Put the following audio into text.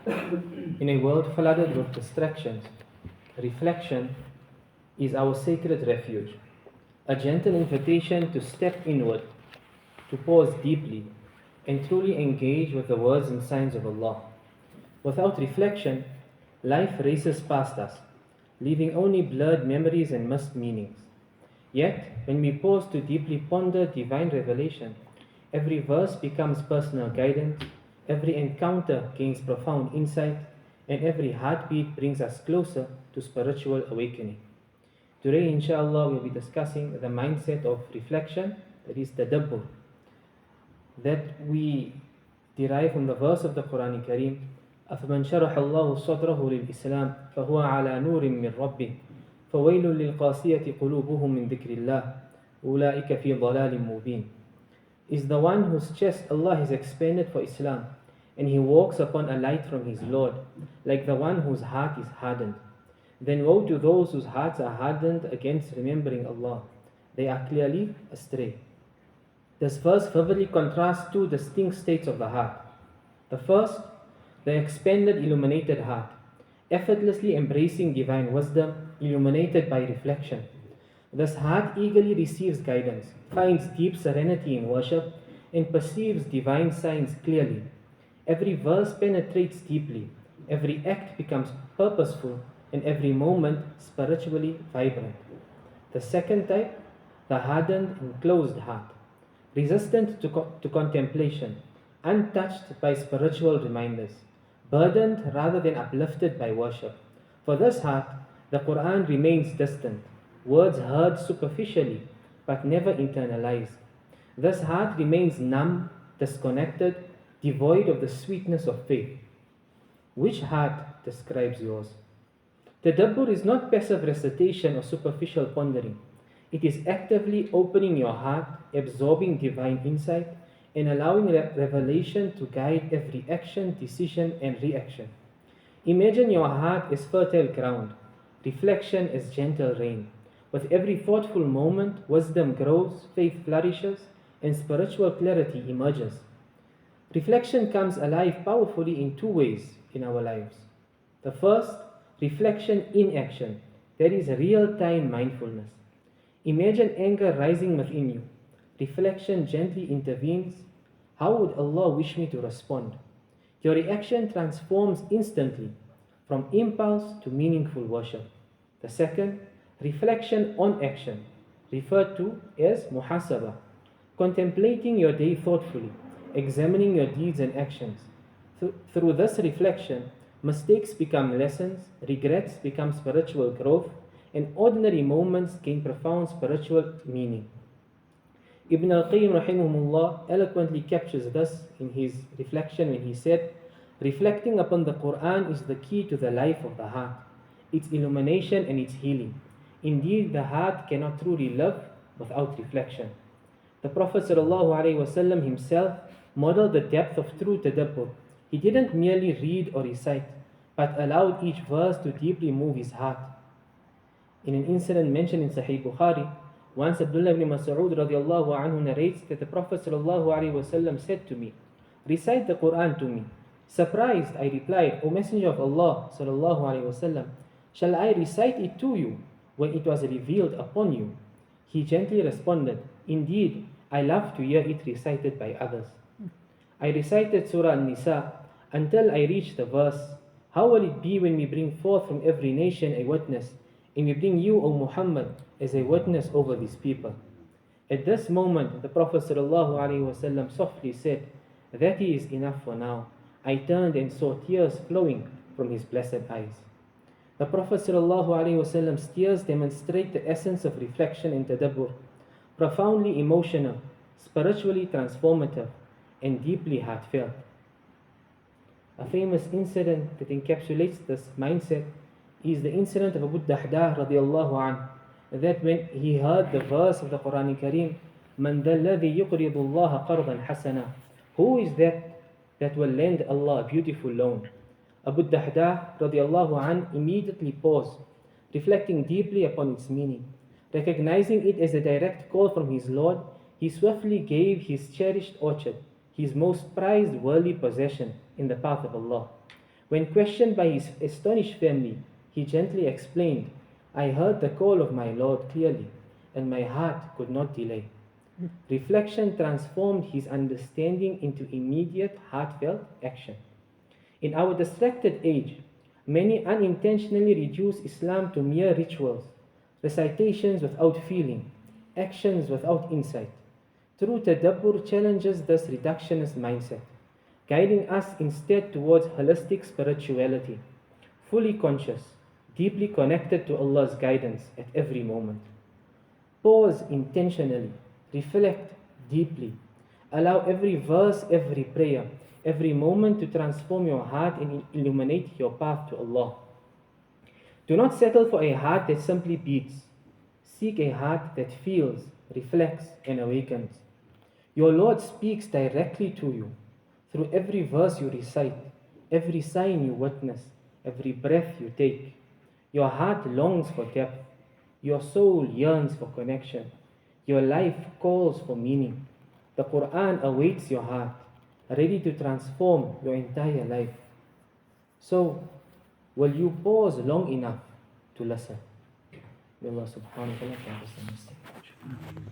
In a world flooded with distractions, reflection is our sacred refuge, a gentle invitation to step inward, to pause deeply, and truly engage with the words and signs of Allah. Without reflection, life races past us, leaving only blurred memories and missed meanings. Yet, when we pause to deeply ponder divine revelation, every verse becomes personal guidance, every encounter gains profound insight, and every heartbeat brings us closer to spiritual awakening. Today, inshallah, we'll be discussing the mindset of reflection, that is tadabbur, that we derive from the verse of the Quran Kareem, أَفَمَنْ شَرَحَ اللَّهُ صَدْرَهُ لِلْإِسْلَامِ فَهُوَ عَلَى نُورٍ مِّن رَبِّهِ فَوَيْلٌ لِلْقَاسِيَةِ قُلُوبُهُم مِّن ذِكْرِ اللَّهِ أُولَٰئِكَ فِي ضَلَالٍ مُّبِينٍ Is the one whose chest Allah has expanded for Islam, and he walks upon a light from his Lord, like the one whose heart is hardened. Then woe to those whose hearts are hardened against remembering Allah. They are clearly astray. This verse vividly contrasts two distinct states of the heart. The first, the expanded, illuminated heart, effortlessly embracing divine wisdom, illuminated by reflection. This heart eagerly receives guidance, finds deep serenity in worship, and perceives divine signs clearly. Every verse penetrates deeply, every act becomes purposeful, and every moment spiritually vibrant. The second type, the hardened and closed heart, resistant to contemplation, untouched by spiritual reminders, burdened rather than uplifted by worship. For this heart, the Quran remains distant, words heard superficially but never internalized. This heart remains numb, disconnected, devoid of the sweetness of faith. Which heart describes yours? Tadabbur is not passive recitation or superficial pondering. It is actively opening your heart, absorbing divine insight, and allowing revelation to guide every action, decision, and reaction. Imagine your heart as fertile ground, reflection as gentle rain. With every thoughtful moment, wisdom grows, faith flourishes, and spiritual clarity emerges. Reflection comes alive powerfully in two ways in our lives. The first, reflection in action, that is real-time mindfulness. Imagine anger rising within you. Reflection gently intervenes. How would Allah wish me to respond? Your reaction transforms instantly from impulse to meaningful worship. The second, reflection on action, referred to as muhasabah, contemplating your day thoughtfully, examining your deeds and actions. Through this reflection, mistakes become lessons, regrets become spiritual growth, and ordinary moments gain profound spiritual meaning. Ibn al-Qayyim rahimahullah eloquently captures this in his reflection when he said, reflecting upon the Quran is the key to the life of the heart, its illumination and its healing. Indeed, the heart cannot truly live without reflection. The Prophet ﷺ himself modeled the depth of true tadabbur. He didn't merely read or recite, but allowed each verse to deeply move his heart. In an incident mentioned in Sahih Bukhari, once Abdullah ibn Mas'ud radiallahu anhu narrates that the Prophet ﷺ said to me, recite the Quran to me. Surprised, I replied, O Messenger of Allah ﷺ, shall I recite it to you when it was revealed upon you? He gently responded, indeed, I love to hear it recited by others. I recited Surah An-Nisa until I reached the verse, how will it be when we bring forth from every nation a witness, and we bring you, O Muhammad, as a witness over these people? At this moment, the Prophet ﷺ softly said, that is enough for now. I turned and saw tears flowing from his blessed eyes. The Prophet ﷺ's tears demonstrate the essence of reflection and tadabbur, profoundly emotional, spiritually transformative, and deeply heartfelt. A famous incident that encapsulates this mindset is the incident of Abu Dahdah radiallahu anhu, that when he heard the verse of the Quran Kareem, مَنْ ذَا الَّذِي يُقْرِضُ اللَّهَ قَرْضًا حَسَنًا, who is that will lend Allah a beautiful loan? Abu Dahdah radiallahu anhu immediately paused, reflecting deeply upon its meaning. Recognizing it as a direct call from his Lord, he swiftly gave his cherished orchard, his most prized worldly possession, in the path of Allah. When questioned by his astonished family, he gently explained, I heard the call of my Lord clearly, and my heart could not delay. Reflection transformed his understanding into immediate, heartfelt action. In our distracted age, many unintentionally reduce Islam to mere rituals, recitations without feeling, actions without insight. True tadabbur challenges this reductionist mindset, guiding us instead towards holistic spirituality, fully conscious, deeply connected to Allah's guidance at every moment. Pause intentionally, reflect deeply, allow every verse, every prayer, every moment to transform your heart and illuminate your path to Allah. Do not settle for a heart that simply beats. Seek a heart that feels, reflects, and awakens. Your Lord speaks directly to you through every verse you recite, every sign you witness, every breath you take. Your heart longs for depth. Your soul yearns for connection. Your life calls for meaning. The Quran awaits your heart, ready to transform your entire life. So, will you pause long enough to listen? May Allah subhanahu wa ta'ala grant us understanding.